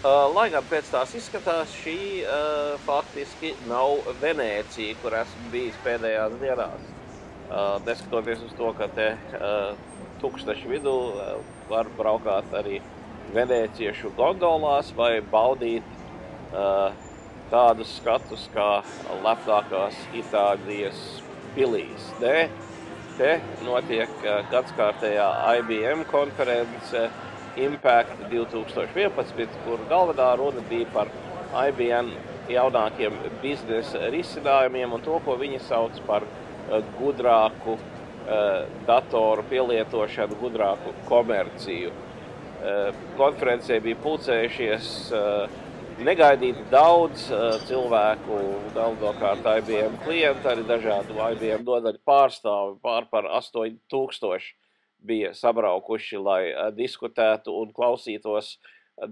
Lai gan pēc tās izskatās, šī faktiski nav Venēcija, kur esmu bijis pēdējās dienās. Neskatoties uz to, ka te tūkstošu vidū var braukāt arī venēciešu gondolās vai baudīt tādus skatus kā lepnākās Itālijas pilīs. Te notiek gadskārtējā IBM konference Impact 2011, kur galvenā runa bija par IBM jaunākiem biznesa risinājumiem un to, ko viņi sauc par gudrāku datoru pielietošanu, gudrāku komerciju. Konferencē bija pulcējušies negaidīti daudz cilvēku, galvenokārt IBM klienti, arī dažādu IBM nodaļu pārstāvi, par 8000 bija sabraukuši, lai diskutētu un klausītos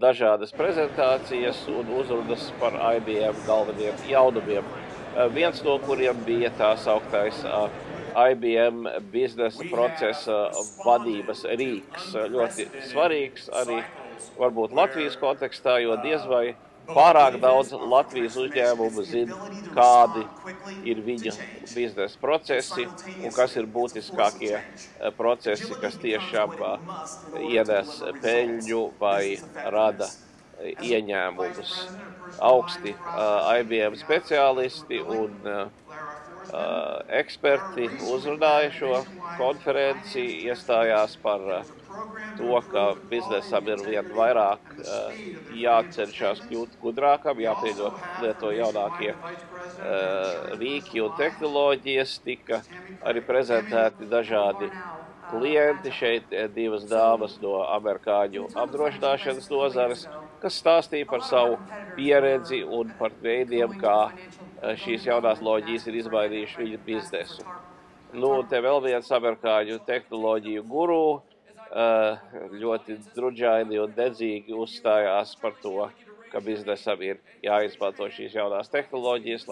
dažādas prezentācijas un uzrunas par IBM galveniem jaunumiem. Viens no kuriem bija tā sauktais IBM biznesa procesa vadības rīks. Ļoti svarīgs arī varbūt Latvijas kontekstā, jo diez vai pārāk daudz Latvijas uzņēmumu zina, kādi ir viņa biznesa procesi un kas ir būtiskākie procesi, kas tiešām ienes peļņu vai rada ieņēmumus. Augsti IBM speciālisti un eksperti uzrunāja šo konferenci, iestājās par to, ka biznesam ir vien vairāk jācenšas kļūt gudrākam, jāpielieto jaunākie rīki un tehnoloģijas. Tika arī prezentēti dažādi klienti, šeit divas dāmas no amerikāņu apdrošināšanas nozares, kas stāstīja par savu pieredzi un par veidiem, kā šīs jaunās loģijas ir izmainījuši viņu biznesu. Te vēl viens amerikāņu tehnoloģiju guru ļoti drudžaini un dedzīgi uzstājās par to, ka biznesam ir jāizmanto šīs jaunās tehnoloģijas.